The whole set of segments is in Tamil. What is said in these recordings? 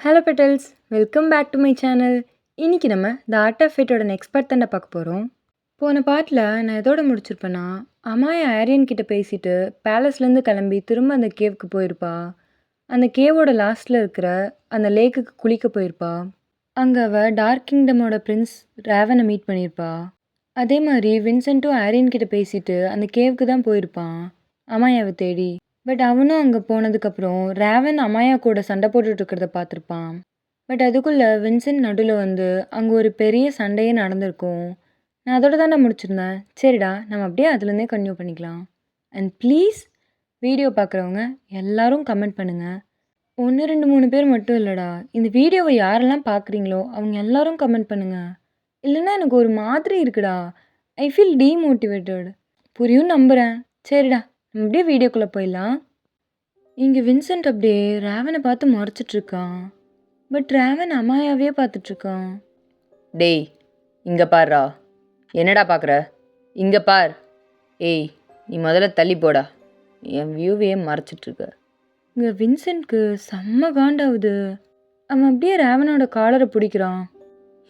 Hello petals, welcome back to my channel. இன்றைக்கி நம்ம த ஆர்ட் ஆஃப் ஃபேட்டோட நெக்ஸ்ட் பார்ட் தானே பார்க்க போகிறோம். போன பார்ட்டில் நான் எதோட முடிச்சிருப்பேன்னா, அமாயா ஆரியன் கிட்ட பேசிட்டு பேலஸ்லேருந்து கிளம்பி திரும்ப அந்த கேவுக்கு போயிருப்பா. அந்த கேவோட லாஸ்ட்டில் இருக்கிற அந்த லேக்குக்கு குளிக்க போயிருப்பா. அங்கே அவள் டார்க் கிங்டமோட பிரின்ஸ் ரேவனை மீட் பண்ணியிருப்பா. அதே மாதிரி வின்சென்ட்டும் ஆரியன் கிட்ட பேசிட்டு அந்த கேவுக்கு தான் போயிருப்பான் அமாயாவை தேடி. பட் அவனும் அங்கே போனதுக்கப்புறம் ரேவன் அமாயா கூட சண்டை போட்டுட்டு இருக்கிறத பார்த்துருப்பான். பட் அதுக்குள்ளே வின்சென்ட் நடுவில் வந்து அங்கே ஒரு பெரிய சண்டையே நடந்திருக்கும். நான் அதோட தானே முடிச்சிருந்தேன். சரிடா, நம்ம அப்படியே அதுலேருந்தே கன்டினியூ பண்ணிக்கலாம். அண்ட் ப்ளீஸ் வீடியோ பார்க்குறவங்க எல்லாரும் கமெண்ட் பண்ணுங்கள். 1 2 3 பேர் மட்டும் இல்லைடா, இந்த வீடியோவை யாரெல்லாம் பார்க்குறீங்களோ அவங்க எல்லாரும் கமெண்ட் பண்ணுங்கள். இல்லைன்னா எனக்கு ஒரு மாதிரி இருக்குடா. I feel demotivated. புரியும் நம்புகிறேன். சரிடா, நம்ம அப்படியே வீடியோக்குள்ளே போயிடலாம். இங்கே வின்சென்ட் அப்படியே ரேவனை பார்த்து முறைச்சிட்ருக்கான். But Raven அமாயாவே பார்த்துட்ருக்கான். டேய், இங்கே பாருடா. என்னடா பார்க்குற? இங்கே பார். ஏய், நீ முதல்ல தள்ளி போடா. என் வியூவையே மறைச்சிட்ருக்க. இங்கே வின்சென்ட்க்கு செம்ம காண்டாகுது. அவன் அப்படியே ரேவனோட காலரை பிடிக்கிறான்.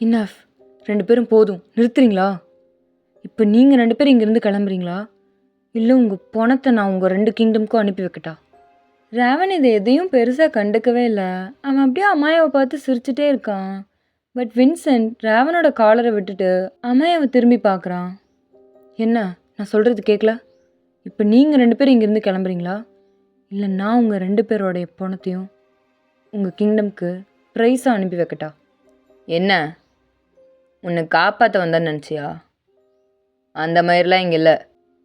இனஃப், 2 பேரும் போதும், நிறுத்துறீங்களா? இப்போ நீங்கள் 2 பேரும் இங்கேருந்து கிளம்புறீங்களா? இல்லை உங்கள் பணத்தை நான் உங்கள் 2 கிங்டம்க்கும் அனுப்பி வைக்கட்டா? ரேவன் இதை எதையும் பெருசாக கண்டுக்கவே இல்லை. அவன் அப்படியே அமாயாவை பார்த்து சிரிச்சுட்டே இருக்கான். பட் வின்சென்ட் ரேவனோட காலரை விட்டுட்டு அமாயாவை திரும்பி பார்க்குறான். என்ன, நான் சொல்கிறது கேட்கல? இப்போ நீங்கள் 2 பேரும் இங்கேருந்து கிளம்புறீங்களா? இல்லை நான் உங்கள் 2 பேரோடைய பணத்தையும் உங்கள் கிங்டம்க்கு ப்ரைஸாக அனுப்பி வைக்கட்டா? என்ன, உன்னை காப்பாற்ற வந்தேன்னு நினச்சியா? அந்த மாதிரிலாம் இங்கே இல்லை.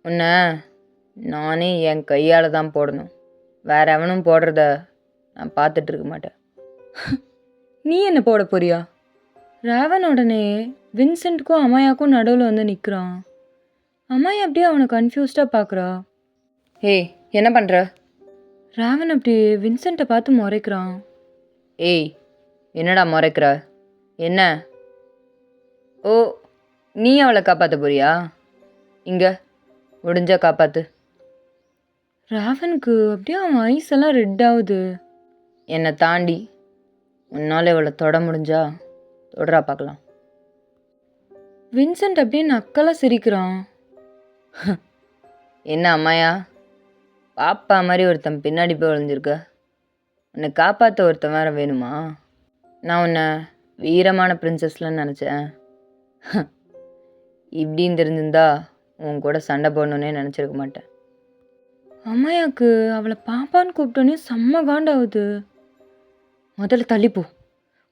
உன்னை நானே என் கையால் தான் போடணும். வேற எவனும் போடுறத நான் பார்த்துட்டு இருக்க மாட்டேன். நீ என்ன போட போறியா? ரேவன் உடனே வின்சென்ட்டுக்கும் அமாயாக்கும் நடுவில் வந்து நிற்கிறான். அமாயா அப்படியே அவனை கன்ஃபியூஸ்டாக பார்க்குறா. ஏய், என்ன பண்ணுற? ரேவன் அப்படியே வின்சென்ட்டை பார்த்து முறைக்கிறான். ஏய், என்னடா முறைக்கிற? என்ன? ஓ, நீ அவளை காப்பாற்ற போறியா? இங்கே முடிஞ்சா காப்பாற்று. ரேவனுக்கு அப்படியே அவன் ஐஸ் எல்லாம் ரெட் ஆகுது. என்னை தாண்டி உன்னால் இவளை தொட முடிஞ்சா தொடரா பார்க்கலாம். வின்சென்ட் அப்படியே நக்கலாக சிரிக்கிறான். என்ன அம்மாயா, பாப்பா மாதிரி ஒருத்தன் பின்னாடி போய் ஒளிஞ்சிருக்க. உன்னை காப்பாற்ற ஒருத்தன் வேற வேணுமா? நான் உன்னை வீரமான பிரின்சஸ்லாம் நினச்சேன். இப்படின்னு தெரிஞ்சிருந்தா உன் கூட சண்டை போடணுன்னே நினச்சிருக்க மாட்டேன். அம்மாயாக்கு அவளை பாப்பான்னு கூப்பிட்டோன்னே செம்ம காண்டாகுது. முதல்ல தள்ளிப்போ,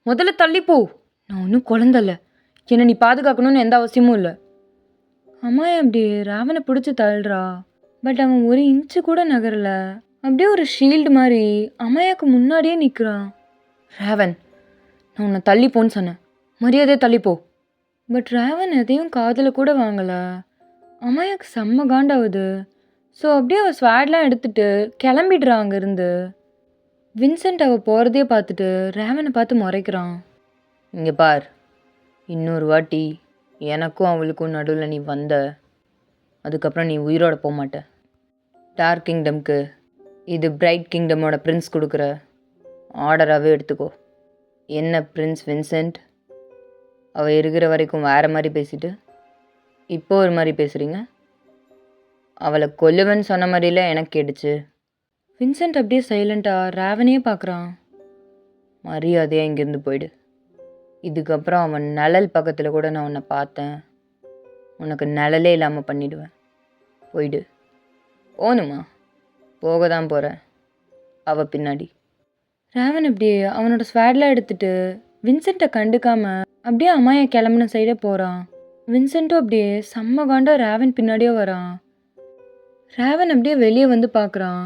முதல்ல தள்ளிப்போ. நான் ஒன்றும் குழந்தல்ல, என்னை நீ பாதுகாக்கணும்னு எந்த அவசியமும் இல்லை. அம்மாயா அப்படி ராவனை பிடிச்சி தள்ளுறா. பட் அவன் ஒரு இன்ச்சு கூட நகரலை. அப்படியே ஒரு ஷீல்டு மாதிரி அம்மாயாக்கு முன்னாடியே நிற்கிறான். ரேவன், நான் உன்னை தள்ளிப்போன்னு சொன்னேன், மரியாதையே தள்ளிப்போ. பட் ரேவன் எதையும் காதில் கூட வாங்கலை. அம்மாயாக்கு செம்ம காண்டாகுது. ஸோ அப்படியே அவள் ஸ்வாட்லாம் எடுத்துட்டு கிளம்பிடுறான் அங்கேருந்து. வின்சென்ட் அவள் போகிறதே பார்த்துட்டு ரேவனை பார்த்து முறைக்கிறான். இங்கே பார், இன்னொரு வாட்டி எனக்கும் அவளுக்கும் நடுவில் நீ வந்த, அதுக்கப்புறம் நீ உயிரோட போக மாட்ட. டார்க் கிங்டம்க்கு இது பிரைட் கிங்டமோட பிரின்ஸ் கொடுக்குற ஆர்டராகவே எடுத்துக்கோ. என்ன பிரின்ஸ் வின்சென்ட், அவள் இருக்கிற வரைக்கும் வேறு மாதிரி பேசிட்டு இப்போ ஒரு மாதிரி பேசுகிறீங்க? அவளை கொல்லுவேன்னு சொன்ன மாதிரிலாம் எனக்கு கேட்டுச்சு. வின்சென்ட் அப்படியே சைலண்ட்டாக ரேவனையே பார்க்குறான். மரியாதையாக இங்கேருந்து போயிடு. இதுக்கப்புறம் அவன் நிழல் பக்கத்தில் கூட நான் உன்னை பார்த்தேன், உனக்கு நிழலே இல்லாமல் பண்ணிவிடுவேன். போயிடு. போகணுமா? போக தான் போகிறேன், அவள் பின்னாடி. ரேவன் அப்படியே அவனோட ஸ்வாட்லாம் எடுத்துட்டு வின்சென்ட்டை கண்டுக்காம அப்படியே அம்மாயா கிளம்புன சைடே போகிறான். வின்சென்ட்டும் அப்படியே செம்ம காண்டா ரேவன் பின்னாடியே வரான். ரேவன் அப்படியே வெளியே வந்து பார்க்குறான்.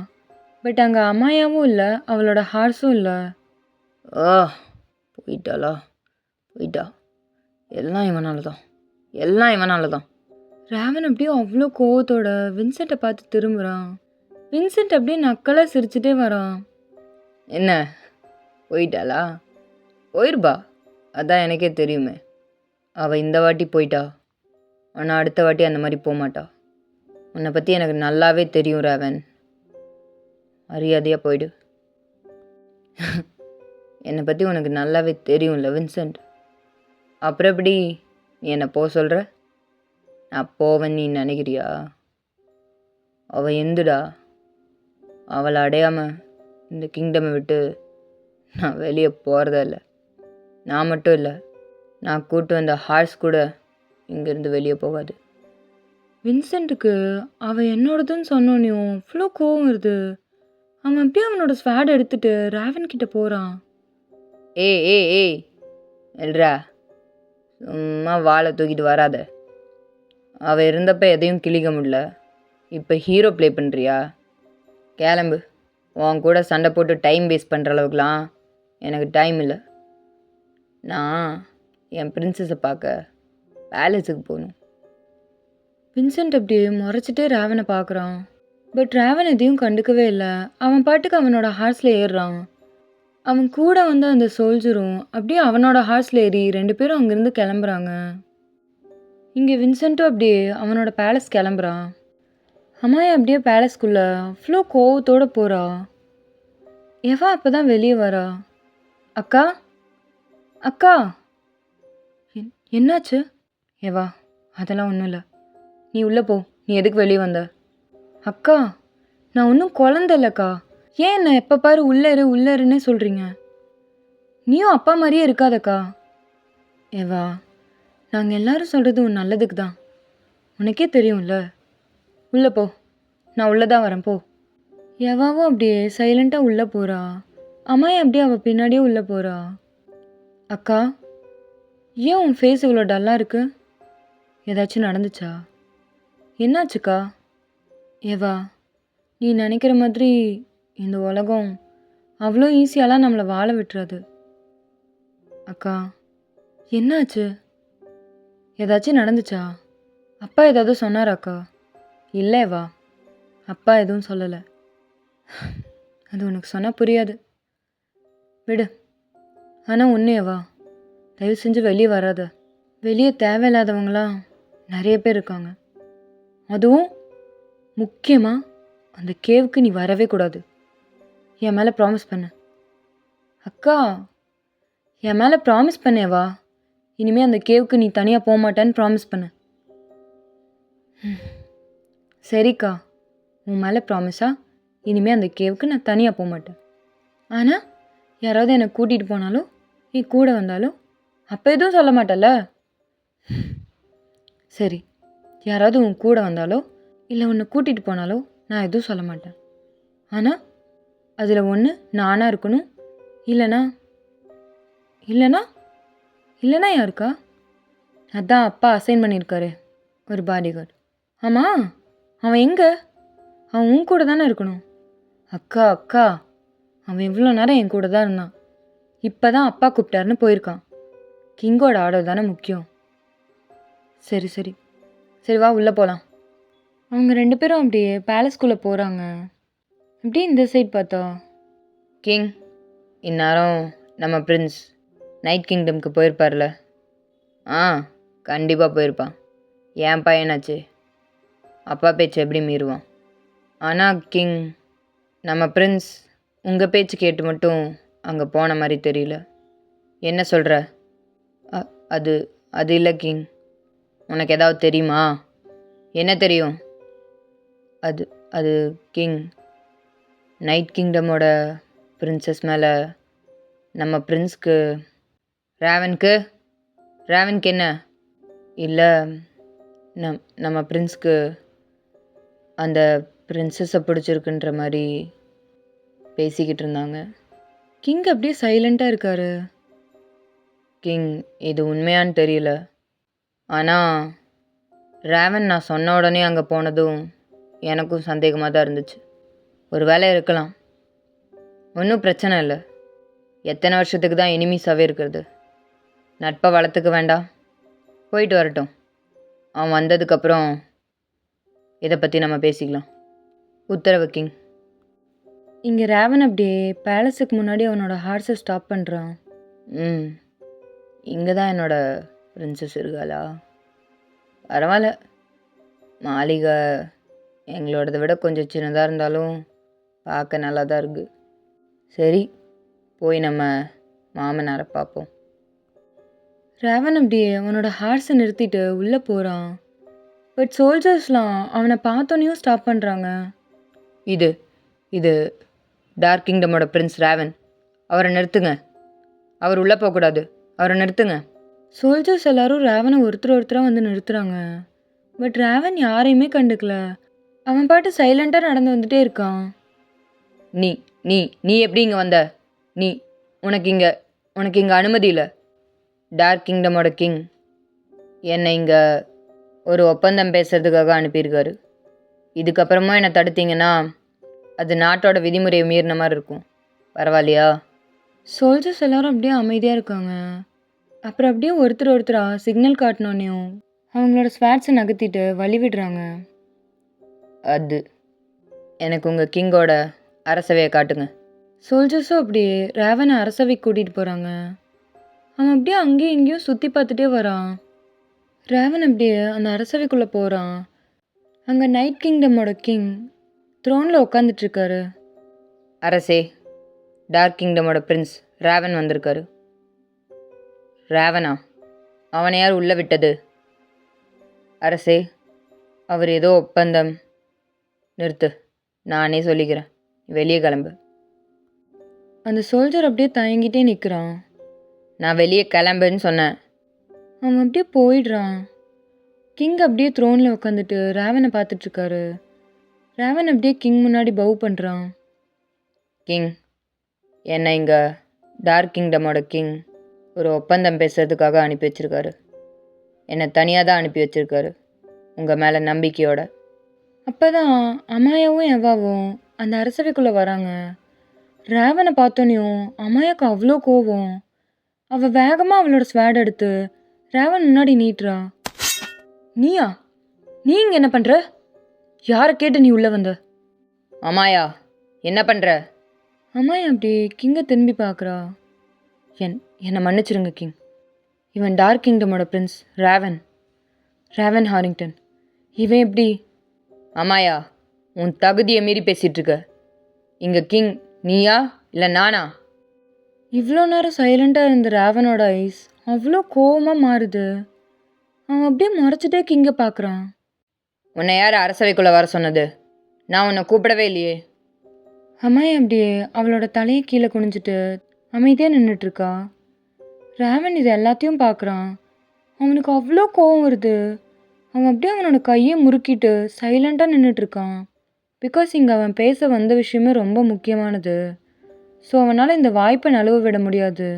பட் அங்கே அம்மாயாவும் இல்லை, அவளோட ஹார்ஸும் இல்லை. போயிட்டாளா? போயிட்டா. எல்லாம் இவனால தான், எல்லாம் இவனால தான். ரேவன் அப்படியே அவ்வளோ கோவத்தோட வின்சென்ட்டை பார்த்து திரும்புகிறான். வின்சென்ட் அப்படியே நக்கலாக சிரிச்சுட்டே வரான். என்ன, போயிட்டாளா? போயிருப்பா, அதான் எனக்கே தெரியுமே. அவள் இந்த வாட்டி போயிட்டா, ஆனால் அடுத்த வாட்டி அந்த மாதிரி போக மாட்டா. உன்னை பற்றி எனக்கு நல்லாவே தெரியும் ரேவன். மரியாதையாக போயிடு. என்னை பற்றி உனக்கு நல்லாவே தெரியும்ல வின்சென்ட். அப்புறம் எப்படி நீ என்னை போக சொல்கிற? நான் போவேன்னு நீ நினைக்கிறியா? அவள் எந்துடா. அவளை அடையாமல் இந்த கிங்டமை விட்டு நான் வெளியே போகிறதா இல்லை. நான் மட்டும் இல்லை, நான் கூட்டு வந்த ஹார்ஸ் கூட இங்கேருந்து வெளியே போகாது. வின்சென்ட்டுக்கு அவள் என்னோடதுன்னு சொன்னோன்னையும் இவ்வளோ கோவம் வருது. அவன் அப்படியே அவனோட ஸ்வேட் எடுத்துட்டு ராவன் கிட்ட போகிறான். ஏய் ஏய் ஏய் எல்ரா, சும்மா வாழை தூக்கிட்டு வராத. அவள் இருந்தப்ப எதையும் கிழிக்க முடியல, இப்போ ஹீரோ ப்ளே பண்ணுறியா? கிளம்பு. உன் கூட சண்டை போட்டு டைம் வேஸ்ட் பண்ணுற அளவுக்குலாம் எனக்கு டைம் இல்லை. நான் என் பிரின்சஸை பார்க்க பேலஸுக்கு போகணும். வின்சென்ட் அப்படியே முறைச்சிட்டே ராவனை பார்க்குறான். பட் ராவன் எதையும் கண்டுக்கவே இல்லை. அவன் பாட்டுக்கு அவனோட ஹார்ஸில் ஏறுறான். அவன் கூட வந்த அந்த சோல்ஜரும் அப்படியே அவனோட ஹார்ஸில் ஏறி 2 பேரும் அங்கேருந்து கிளம்புறாங்க. இங்கே வின்சென்ட்டும் அப்படியே அவனோட பேலஸ் கிளம்புறான். அம்மாயா அப்படியே பேலஸ்குள்ளே அவ்வளோ கோவத்தோடு போகிறா. எவா அப்போ தான் வெளியே வரா. அக்கா அக்கா என்னாச்சு? எவா அதெல்லாம் ஒன்றும் இல்லை, நீ உள்ளே போ. நீ எதுக்கு வெளியே வந்த? அக்கா நான் ஒன்றும் குழந்த இல்லைக்கா. ஏன் என்ன எப்போ பாரு உள்ளேருன்னே சொல்கிறீங்க? நீயும் அப்பா மாதிரியே இருக்காதக்கா. ஏவா நாங்கள் எல்லாரும் சொல்கிறது உன் நல்லதுக்கு தான், உனக்கே தெரியும்ல. உள்ளே போ, நான் உள்ளே தான் வரேன் போ. எவாவும் அப்படியே சைலண்ட்டாக உள்ளே போகிறா. அம்மாயே அப்படியே அவள் பின்னாடியே உள்ளே போகிறா. அக்கா ஏன் உன் ஃபேஸ் இவ்வளோ டல்லாக இருக்கு? ஏதாச்சும் நடந்துச்சா? என்னாச்சுக்கா? ஏவா நீ நினைக்கிற மாதிரி இந்த உலகம் அவ்வளோ ஈஸியாலாம் நம்மளை வாழ விட்டுறாது. அக்கா என்னாச்சு? ஏதாச்சும் நடந்துச்சா? அப்பா ஏதாவது சொன்னாராக்கா? இல்லைவா, அப்பா எதுவும் சொல்லலை. அது உனக்கு சொன்னால் புரியாது, விடு. ஆனால் உன்னையவா தயவு செஞ்சு வெளியே வராத. வெளியே தேவையில்லாதவங்களாம் நிறைய பேர் இருக்காங்க. அதுவும் முக்கியமாக அந்த கேவுக்கு நீ வரவே கூடாது. என் மேலே ப்ராமிஸ் பண்ணு. அக்கா என் மேலே ப்ராமிஸ் பண்ணேவா, இனிமேல் அந்த கேவுக்கு நீ தனியாக போக மாட்டேன்னு ப்ராமிஸ் பண்ணு. சரிக்கா, உன் மேலே ப்ராமிஸா இனிமேல் அந்த கேவுக்கு நான் தனியாக போக மாட்டேன். ஆனால் யாராவது என்னை கூட்டிகிட்டு போனாலும் நீ கூட வந்தாலும் அப்போ எதுவும் சொல்ல மாட்டல? சரி, யாராவது உன் கூட வந்தாலோ இல்லை உன்னை கூட்டிகிட்டு போனாலோ நான் எதுவும் சொல்ல மாட்டேன். ஆனால் அதில் ஒன்று நானாக இருக்கணும், இல்லைனா இல்லைனா இல்லைனா யாருக்கா? அதான் அப்பா அசைன் பண்ணியிருக்காரு ஒரு பாடிகார்டு. ஆமாம், அவன் எங்கே? அவன் உன் கூட தானே இருக்கணும். அக்கா அக்கா அவன் இவ்வளோ நேரம் என் கூட தான் இருந்தான். இப்போ தான் அப்பா கூப்பிட்டாருன்னு போயிருக்கான். கிங்கோட ஆர்டர் தானே முக்கியம். சரி சரி சரி வா உள்ளே போகலாம். அவங்க 2 பேரும் அப்படியே பேலஸ்குள்ளே போகிறாங்க. அப்படியே இந்த சைட் பார்த்தா கிங் இந்நேரம் நம்ம பிரின்ஸ் நைட் கிங்டம்க்கு போயிருப்பார்ல? ஆ கண்டிப்பாக போயிருப்பான். என் பையனாச்சு, அப்பா பேச்சு எப்படி மீறுவான்? ஆனால் கிங், நம்ம பிரின்ஸ் உங்கள் பேச்சு கேட்டு மட்டும் அங்கே போன மாதிரி தெரியல. என்ன சொல்கிற? அது அது இல்லை கிங். உனக்கு ஏதாவது தெரியுமா? என்ன தெரியும்? அது அது கிங், நைட் கிங்டமோட பிரின்சஸ் மேலே நம்ம பிரின்ஸ்க்கு ராவனுக்கு என்ன இல்லை, நம்ம பிரின்ஸ்க்கு அந்த பிரின்சஸை பிடிச்சிருக்குன்ற மாதிரி பேசிக்கிட்டு இருந்தாங்க. கிங் அப்படியே சைலண்ட்டாக இருக்காரு. கிங், இது உண்மையான்னு தெரியல, ஆனால் ராவன் நான் சொன்ன உடனே அங்கே போனதும் எனக்கும் சந்தேகமாக தான் இருந்துச்சு. ஒரு வேலை இருக்கலாம், ஒன்றும் பிரச்சனை இல்லை. எத்தனை வருஷத்துக்கு தான் எனிமீஸாகவே இருக்கிறது? நட்பை வளர்த்துக்க வேண்டாம், போயிட்டு வரட்டும். அவன் வந்ததுக்கப்புறம் இதை பற்றி நம்ம பேசிக்கலாம். உத்தரவு கிங். இங்கே ராவன் அப்படியே பேலஸுக்கு முன்னாடி அவனோட ஹார்ஸை ஸ்டாப் பண்ணுறான். இங்கே தான் என்னோட பிரின்சஸ் இருக்காளா? பரவாயில்ல, மாளிகை எங்களோடதை விட கொஞ்சம் சின்னதாக இருந்தாலும் பார்க்க நல்லா தான் இருக்குது. சரி, போய் நம்ம மாமனாரை பார்ப்போம். ரேவன் அப்படியே அவனோட ஹார்ஸை நிறுத்திட்டு உள்ளே போகிறான். பட் சோல்ஜர்ஸ்லாம் அவனை பார்த்தோன்னையும் ஸ்டாப் பண்ணுறாங்க. இது இது டார்க் கிங்டமோட பிரின்ஸ் ரேவன். அவரை நிறுத்துங்க. அவர் உள்ளே போகக்கூடாது. அவரை நிறுத்துங்க. சோல்ஜர்ஸ் எல்லாரும் ரேவனை ஒருத்தராக வந்து நிறுத்துறாங்க. பட் ரேவன் யாரையுமே கண்டுக்கல. அவன் பாட்டு சைலண்ட்டாக நடந்து வந்துட்டே இருக்கான். நீ நீ நீ எப்படி இங்கே வந்த? நீ உனக்கு இங்கே அனுமதி இல்லை. டார்க் கிங்டமோட கிங் என்னை இங்கே ஒரு ஒப்பந்தம் பேசுறதுக்காக அனுப்பியிருக்காரு. இதுக்கப்புறமா என்னை தடுத்தீங்கன்னா அது நாட்டோட விதிமுறையை மீறின மாதிரி இருக்கும். பரவாயில்லையா? சோல்ஜர்ஸ் எல்லாரும் அப்படியே அமைதியாக இருக்காங்க. அப்புறம் அப்படியே ஒருத்தராக சிக்னல் காட்டினோன்னையும் அவங்களோட ஸ்வாட்ஸை நகர்த்திட்டு வழி விடுறாங்க. அது எனக்கு உங்கள் கிங்கோட அரசவையை காட்டுங்க. சோல்ஜர்ஸும் அப்படியே ரேவனை அரசவைக்கு கூட்டிகிட்டு போகிறாங்க. அவன் அப்படியே அங்கேயும் இங்கேயும் சுற்றி பார்த்துட்டே வரான். ரேவன் அப்படியே அந்த அரசவைக்குள்ளே போகிறான். அங்கே நைட் கிங்டமோட கிங் த்ரோனில் உட்காந்துட்ருக்காரு. அரசே, டார்க் கிங்டமோட பிரின்ஸ் ரேவன் வந்திருக்காரு. ரேவனா? அவனை யார் உள்ளே விட்டது? அரசே, அவர் ஏதோ ஒப்பந்தம். நிறுத்து, நானே சொல்லிக்கிறேன். வெளியே கிளம்பு. அந்த சோல்ஜர் அப்படியே தயங்கிட்டே நிற்கிறான். நான் வெளியே கிளம்புன்னு சொன்னேன். அவன் அப்படியே போயிடுறான். கிங் அப்படியே த்ரோனில் உட்காந்துட்டு ரேவனை பார்த்துட்ருக்காரு. ரேவன் அப்படியே கிங் முன்னாடி பவ் பண்ணுறான். கிங், என்னை இங்கே டார்க் கிங்டமோட கிங் ஒரு ஒப்பந்தம் பேசுறதுக்காக அனுப்பி வச்சிருக்காரு. என்னை தனியாக தான் அனுப்பி வச்சிருக்காரு, உங்கள் மேலே நம்பிக்கையோட. அப்போ தான் அமாயாவும் எவாவும் அந்த அரசவைக்குள்ளே வராங்க. ரேவனை பார்த்தோன்னையும் அமாயாவுக்கு அவ்வளோ கோவம். அவள் வேகமாக அவளோட ஸ்வேட் எடுத்து ரேவன் முன்னாடி நீட்டுறா. நீயா? நீ இங்கே என்ன பண்ணுற? யாரை கேட்டு நீ உள்ளே வந்த? அமாயா, என்ன பண்ணுற? அமாயா அப்படி கிங்கை திரும்பி பார்க்குறா. என்னை மன்னிச்சிருங்க கிங். இவன் டார்க் கிங்டமோட பிரின்ஸ் ரேவன் ஹாரிங்டன். இவன் எப்படி? அமாயா, உன் தகுதியை மீறி பேசிகிட்டு இருக்க. இங்கே கிங் நீயா இல்லை நானா? இவ்வளோ நேரம் சைலண்ட்டாக இருந்த ரேவனோட ஐஸ் அவ்வளோ கோவமாக மாறுது. அவன் அப்படியே முறைச்சிட்டே கிங்கை பார்க்குறான். உன்னை யார் அரசவைக்குள்ளே வர சொன்னது? நான் உன்னை கூப்பிடவே இல்லையே. அம்மாய் அப்படியே அவளோட தலையை கீழே குனிஞ்சிட்டு அமைதியாக நின்றுட்டுருக்கா. ரேவன் இது எல்லாத்தையும் பார்க்குறான். அவனுக்கு அவ்வளோ கோவம் வருது. அவன் அப்படியே அவனோட கையை முறுக்கிட்டு சைலண்ட்டாக நின்றுட்டுருக்கான். பிகாஸ் இங்கே அவன் பேச வந்த விஷயமே ரொம்ப முக்கியமானது. ஸோ அவனால் இந்த வாய்ப்பை நழுவ விட முடியாது.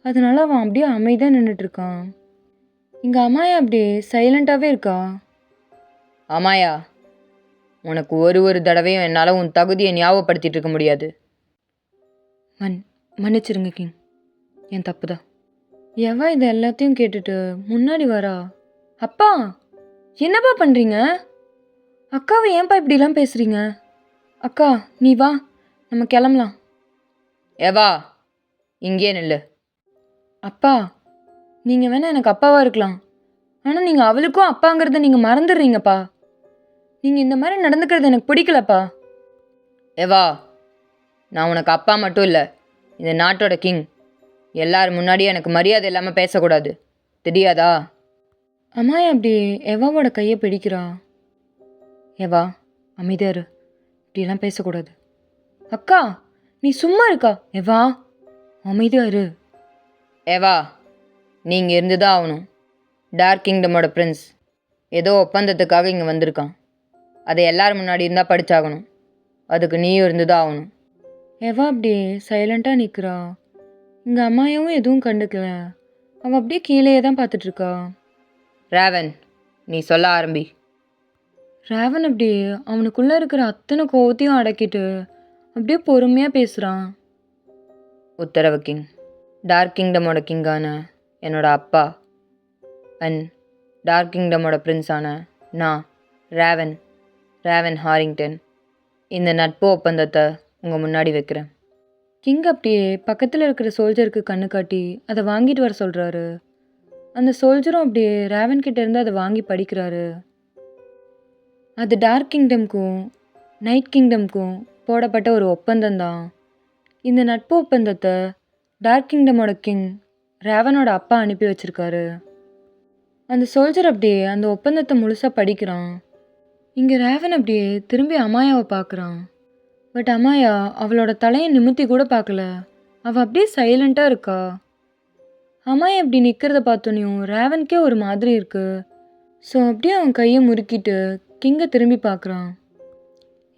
அதனால அவன் அப்படியே அமைதியாக நின்றுட்டுருக்கான். இங்கே அம்மாயா அப்படியே சைலண்ட்டாகவே இருக்கா. அமாயா, உனக்கு ஒரு தடவையும் என்னால் உன் தகுதியை ஞாபகப்படுத்திட்டு இருக்க முடியாது. மன்னிச்சிருங்க கிங், என் தப்பு தான். எவா இது எல்லாத்தையும் கேட்டுட்டு முன்னாடி வரா. அப்பா, என்னப்பா பண்ணுறீங்க? அக்காவை ஏன்ப்பா இப்படிலாம் பேசுகிறீங்க? அக்கா, நீ வா, நம்ம கிளம்பலாம். எவா, இங்கே நில்லு. அப்பா, நீங்கள் வேணால் எனக்கு அப்பாவாக இருக்கலாம். ஆனால் நீங்கள் அவளுக்கும் அப்பாங்கிறத நீங்கள் மறந்துடுறீங்கப்பா. நீங்கள் இந்த மாதிரி நடந்துக்கிறது எனக்கு பிடிக்கலப்பா. எவா, நான் உனக்கு அப்பா மட்டும் இல்லை, இந்த நாட்டோட கிங். எல்லாரும் முன்னாடியே எனக்கு மரியாதை இல்லாமல் பேசக்கூடாது, தெரியாதா? அம்மாயா அப்படி எவாவோட கையை பிடிக்கிறா. எவா, அமைதியாரு, இப்படியெல்லாம் பேசக்கூடாது. அக்கா, நீ சும்மா இருக்கா? எவா, அமைதியாரு. எவா, நீங்கள் இருந்து தான் ஆகணும். டார்க் கிங்டமோட பிரின்ஸ் ஏதோ ஒப்பந்தத்துக்காக இங்கே வந்திருக்கான். அதை எல்லாரும் முன்னாடி இருந்தால் படித்தாகணும். அதுக்கு நீயும் இருந்து தான் ஆகணும். எவா அப்படியே சைலண்ட்டாக நிற்கிறா. இங்கே அம்மாயாவும் எதுவும் கண்டுக்கல. அவள் அப்படியே கீழேயே தான் பார்த்துட்ருக்கா. ரேவன், நீ சொல்ல ஆரம்பி. ரேவன் அப்படியே அவனுக்குள்ளே இருக்கிற அத்தனை கோவத்தையும் அடக்கிட்டு அப்படியே பொறுமையாக பேசுகிறான். உத்தரவு கிங். டார்க் கிங்டமோட கிங்கான என்னோட அப்பா அண்ட் டார்க் கிங்டமோட பிரின்ஸான நான் ரேவன் ஹாரிங்டன் இந்த நட்பு ஒப்பந்தத்தை உங்கள் முன்னாடி வைக்கிறேன். கிங் அப்படியே பக்கத்தில் இருக்கிற சோல்ஜருக்கு கண்ணு காட்டி அதை வாங்கிட்டு வர சொல்கிறாரு. அந்த சோல்ஜரும் அப்படியே ரேவன் கிட்ட இருந்து அதை வாங்கி படிக்கிறாரு. அது டார்க் கிங்டம்க்கும் நைட் கிங்டம்க்கும் போடப்பட்ட ஒரு ஒப்பந்தம் தான். இந்த நட்பு ஒப்பந்தத்தை டார்க் கிங்டமோட கிங் ரேவனோட அப்பா அனுப்பி வச்சிருக்காரு. அந்த சோல்ஜர் அப்படியே அந்த ஒப்பந்தத்தை முழுசாக படிக்கிறான். இங்கே ரேவன் அப்படியே திரும்பி அமாயாவை பார்க்குறான். பட் அமாயா அவளோட தலையை நிமித்தி கூட பார்க்கல. அவள் அப்படியே சைலண்ட்டாக இருக்கா. அமாயா இப்படி நிற்கிறத பார்த்தோன்னையும் ரேவனுக்கே ஒரு மாதிரி இருக்கு. ஸோ அப்படியே அவன் கையை முறுக்கிட்டு கிங்கை திரும்பி பார்க்குறான்.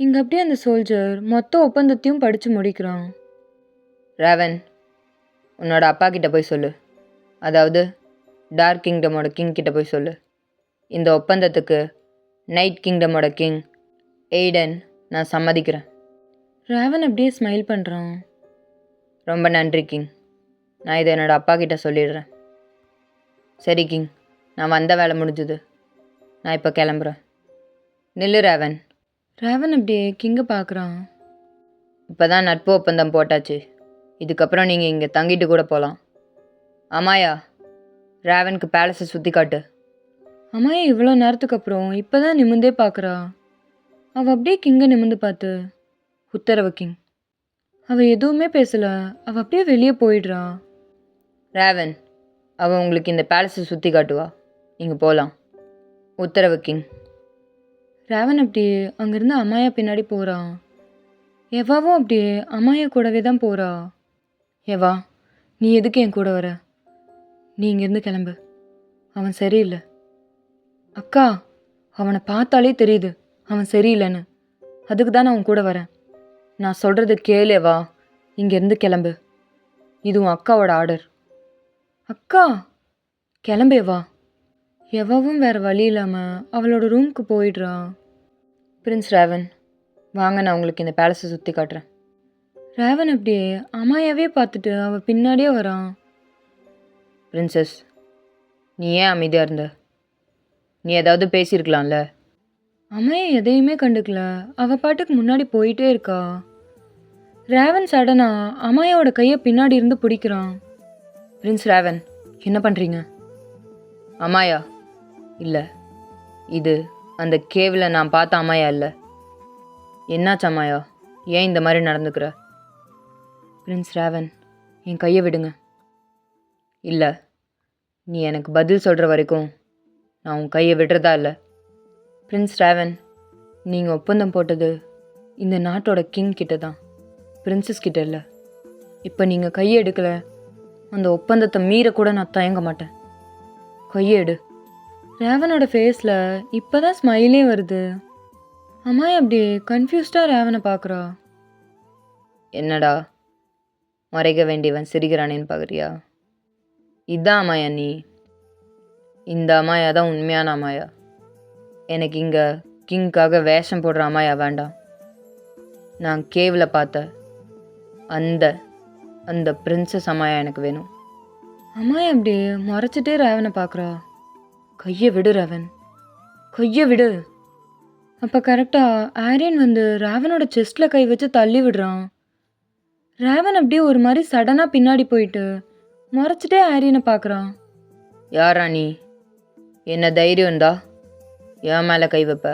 இங்கே அப்படியே அந்த சோல்ஜர் மொத்த ஒப்பந்தத்தையும் படித்து முடிக்கிறான். ரேவன், உன்னோட அப்பா கிட்ட போய் சொல்லு, அதாவது டார்க் கிங்டமோட கிங் கிட்ட போய் சொல்லு, இந்த ஒப்பந்தத்துக்கு நைட் கிங்டமோட கிங் எய்டன் நான் சம்மதிக்கிறேன். ரேவன் அப்படியே ஸ்மைல் பண்ணுறான். ரொம்ப நன்றி கிங், நான் இதை என்னோடய அப்பா கிட்ட சொல்லிடுறேன். சரி கிங், நான் வந்த வேலை முடிஞ்சுது, நான் இப்போ கிளம்புறேன். நில்லு ரேவன். ரேவன் அப்படியே கிங்கை பார்க்குறான். இப்போ தான் நட்பு ஒப்பந்தம் போட்டாச்சு, இதுக்கப்புறம் நீங்கள் இங்கே தங்கிட்டு கூட போகலாம். அமாயா, ரேவனுக்கு பேலஸை சுற்றி காட்டு. அம்மாயா இவ்வளோ நேரத்துக்கு அப்புறம் இப்போ தான் நிமிந்தே பார்க்குறா. அவள் அப்படியே கிங்கை நிமிந்து பார்த்து, உத்தரவு கிங். அவள் எதுவுமே பேசலை. அவள் அப்படியே வெளியே போயிடுறா. ரேவன், அவள் உங்களுக்கு இந்த பேலஸை சுற்றி காட்டுவா, நீங்கள் போகலாம். உத்தரவு கிங். ரேவன் அப்படியே அங்கேருந்து அம்மாயா பின்னாடி போகிறான். எவாவும் அப்படியே அம்மாயா கூடவே தான் போகிறா. எவா, நீ எதுக்கு என் கூட வர? நீ இங்கேருந்து கிளம்பு. அவன் சரியில்லை. அக்கா, அவனை பார்த்தாலே தெரியுது அவன் சரியில்லைன்னு. அதுக்கு தான் நான் அவன் கூட வரேன். நான் சொல்கிறது கேளு எவா, இங்கேருந்து கிளம்பு. இது உன் அக்காவோட ஆர்டர். அக்கா, கிளம்பு எவா. எவாவும் வேறு வழி இல்லாமல் அவளோட ரூமுக்கு போயிடுறா. பிரின்ஸ் ரேவன், வாங்க, நான் உங்களுக்கு இந்த பேலஸை சுற்றி காட்டுறேன். ரேவன் அப்படியே அம்மாயாவே பார்த்துட்டு அவள் பின்னாடியே வரான். பிரின்சஸ், நீ ஏன் அமைதியாக இருந்த? நீ ஏதாவது பேசியிருக்கலாம்ல. அம்மையை எதையுமே கண்டுக்கல. அவள் பாட்டுக்கு முன்னாடி போயிட்டே இருக்கா. ரேவன் சடனாக அம்மாயோட கையை பின்னாடி இருந்து பிடிக்கிறான். பிரின்ஸ் ரேவன், என்ன பண்ணுறீங்க? அமாயா, இல்லை, இது அந்த கேவில் நான் பார்த்த அமாயா இல்லை. என்னாச்சு அமாயா, ஏன் இந்த மாதிரி நடந்துக்கிற? பிரின்ஸ் ரேவன், என் கையை விடுங்க. இல்லை, நீ எனக்கு பதில் சொல்கிற வரைக்கும் நான் உன் கையை விடுறதா இல்லை. பிரின்ஸ் ரேவன், நீங்கள் ஒப்பந்தம் போட்டது இந்த நாட்டோட கிங் கிட்ட தான், பிரின்சஸ் கிட்ட இல்லை. இப்போ நீங்கள் கையை எடுக்கலை, அந்த ஒப்பந்தத்தை மீறக்கூட நான் தயங்க மாட்டேன். கையை எடு. ரேவனோட ஃபேஸில் இப்போ தான் ஸ்மைலே வருது. அம்மா அப்படியே கன்ஃபியூஸ்டாக ரேவனை பார்க்குறா. என்னடா, மறைக்க வேண்டியவன் சிரிக்கிறானேன்னு பார்க்குறியா? இதான் அம்மாயா நீ? இந்த அம்மாயா தான் உண்மையான அம்மாயா. எனக்கு இங்கே கிங்காக வேஷம் போடுற அம்மாயா வேண்டாம். நான் கேவில் பார்த்த அந்த அந்த பிரின்சஸ் அம்மாயா எனக்கு வேணும். அம்மா அப்படியே மறைச்சிட்டே ரேவனை பார்க்குறா. கையை விடு ரேவன், கையை விடு. அப்போ கரெக்டாக ஆரியன் வந்து ரேவனோட செஸ்ட்டில் கை வச்சு தள்ளி விடுறான். ரேவன் அப்படியே ஒரு மாதிரி சடனாக பின்னாடி போயிட்டு மறைச்சிட்டே ஆரியனை பார்க்குறான். யாரா நீ? என்ன தைரியம் இருந்தா என் மேலே கை வைப்ப?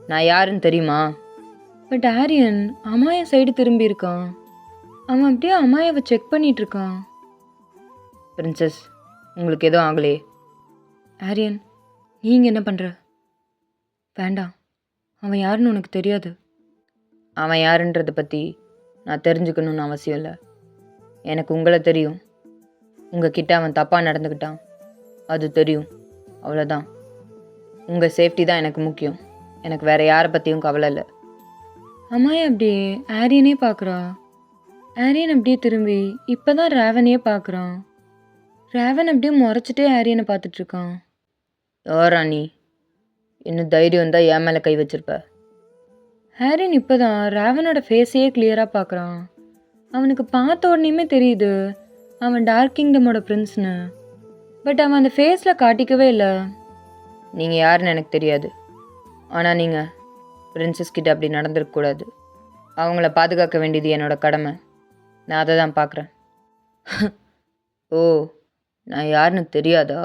நான் யாருன்னு தெரியுமா? பட் ஆரியன் அம்மாய சைடு திரும்பி இருக்கான். அவன் அப்படியே அம்மாயாவை செக் பண்ணிட்டு இருக்கான். பிரின்சஸ், உங்களுக்கு எதுவும் ஆகலையே? ஆரியன், நீங்கள் என்ன பண்ணுற? வேண்டாம், அவன் யாருன்னு உனக்கு தெரியாது. அவன் யாருன்றதை பற்றி நான் தெரிஞ்சுக்கணுன்னு அவசியம் இல்லை. எனக்கு உங்களை தெரியும். உங்ககிட்ட அவன் தப்பாக நடந்துக்கிட்டான், அது தெரியும், அவ்வளோதான். உங்கள் சேஃப்டி தான் எனக்கு முக்கியம். எனக்கு வேறு யாரை பற்றியும் கவலை இல்லை. அம்மாயா அப்படியே ஆரியனே பார்க்குறா. ஆரியன் அப்படியே திரும்பி இப்போ தான் ரேவனையே பார்க்குறான். ரேவன் அப்படியே முறைச்சிட்டே ஆரியனை பார்த்துட்ருக்கான். யாரா நீ? இன்னும் தைரியம் இருந்தால் என் மேலே கை வச்சிருப்ப. ஆரியன் இப்போ தான் ரேவனோட ஃபேஸையே கிளியராக பார்க்குறான். அவனுக்கு பார்த்த உடனேயுமே தெரியுது அவன் டார்க் கிங்டமோட பிரின்ஸ்னு. பட் அவன் அந்த ஃபேஸில் காட்டிக்கவே இல்லை. நீங்கள் யாருன்னு எனக்கு தெரியாது, ஆனால் நீங்கள் பிரின்சஸ் கிட்ட அப்படி நடந்துருக்கக்கூடாது. அவங்கள பாதுகாக்க வேண்டியது என்னோட கடமை. நான் அதை தான் பார்க்குறேன். ஓ, நான் யாருன்னு தெரியாதா?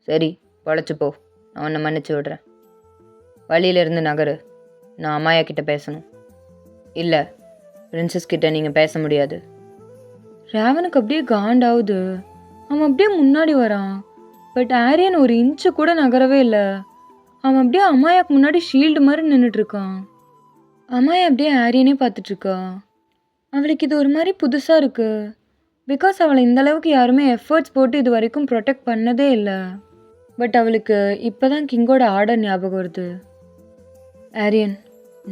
சரி, பொழைச்சி போ, நான் உன்னை மன்னிச்சு விடுறேன். வழியிலேருந்து நகரு, நான் அம்மாயா கிட்ட பேசணும். இல்லை, பிரின்சஸ் கிட்ட நீங்கள் பேச முடியாது. ரேவனுக்கு அப்படியே காண்டாவுது. அவன் அப்படியே முன்னாடி வரான். பட் ஆரியன் ஒரு இன்ச்சு கூட நகரவே இல்லை. அவன் அப்படியே அமாயாக்கு முன்னாடி ஷீல்டு மாதிரி நின்றுட்டு இருக்கான். அமாயா அப்படியே ஆரியனே பார்த்துட்டு இருக்கா. அவளுக்கு இது ஒரு மாதிரி புதுசாக இருக்கு. பிகாஸ் அவளை இந்த அளவுக்கு யாருமே எஃபர்ட்ஸ் போட்டு இது வரைக்கும் ப்ரொடெக்ட் பண்ணதே இல்லை. பட் அவளுக்கு இப்போ தான் கிங்கோட ஆர்டர் ஞாபகம் வருது. ஆரியன்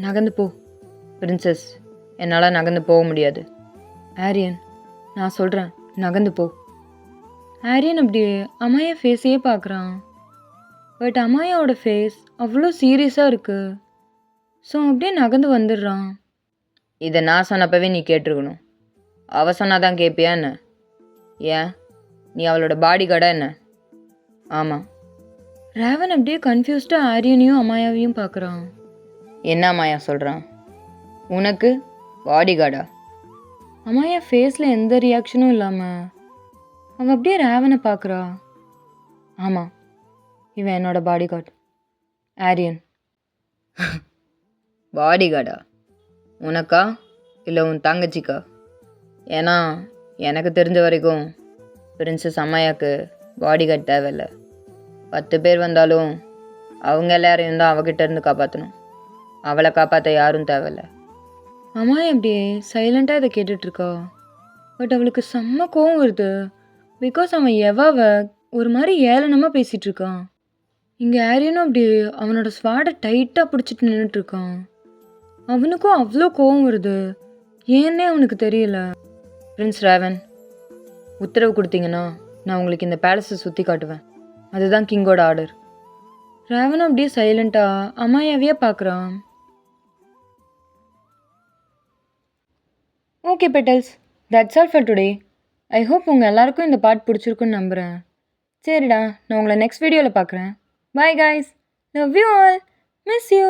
நகர்ந்து போ. பிரின்சஸ், என்னால் நகர்ந்து போக முடியாது. ஆரியன் நான் சொல்கிறேன் நகர்ந்து போ. ஆரியன் அப்படியே அமாயா ஃபேஸையே பார்க்குறான். பட் அமாயாவோட ஃபேஸ் அவ்வளோ சீரியஸாக இருக்குது. ஸோ அப்படியே நகர்ந்து வந்துடுறான். இதை நான் சொன்னப்பவே நீ கேட்டிருக்கணும். அவ சொன்னாதான் கேட்பியா என்ன? ஏன், நீ அவளோட பாடி கார்டா என்ன? ஆமாம். ரேவன் அப்படியே கன்ஃபியூஸ்டாக ஆரியனையும் அமாயாவையும் பார்க்குறான். என்ன அம்மாயா சொல்கிறான்? உனக்கு பாடி கார்டா? அமாயா ஃபேஸில் எந்த ரியாக்ஷனும் இல்லாமல் அவள் அப்படியே ரேவனை பார்க்குறா. ஆமாம், இவன் என்னோட பாடி கார்டு ஆரியன். பாடி கார்டா? உனக்கா இல்லை உன் தங்கச்சிக்கா? ஏன்னா எனக்கு தெரிஞ்ச வரைக்கும் பிரின்சஸ் அம்மாயாக்கு பாடி கார்டு தேவையில்லை. 10 பேர் வந்தாலும் அவங்க எல்லாரையும் தான் அவகிட்ட இருந்து காப்பாற்றணும். அவளை காப்பாற்ற யாரும் தேவையில்லை. அமாயா அப்படியே சைலண்ட்டாக இதை கேட்டுட்ருக்கா. பட் அவளுக்கு செம்ம கோவம் வருது. பிகாஸ் அவன் எவாவை ஒரு மாதிரி ஏளனமாக பேசிகிட்டு இருக்கான். இங்கே ஆரியனும் அப்படியே அவனோட ஸ்வாடை டைட்டாக பிடிச்சிட்டு நின்றுட்டுருக்கான். அவனுக்கும் அவ்வளோ கோவம் வருது. ஏன்னே அவனுக்கு தெரியல. பிரின்ஸ் ரேவன், உத்தரவு கொடுத்தீங்கன்னா நான் உங்களுக்கு இந்த பேலஸை சுற்றி காட்டுவேன். அதுதான் கிங்கோட ஆர்டர். ரேவனும் அப்படியே சைலண்ட்டாக அமாயாவையே பார்க்குறான். Okay petals, that's all for today. I hope உங்கள் எல்லாருக்கும் இந்த பாட் பிடிச்சிருக்குன்னு நம்புகிறேன். சரிடா, நான் உங்களை நெக்ஸ்ட் வீடியோவில் பார்க்குறேன். Bye guys, love you all, miss you.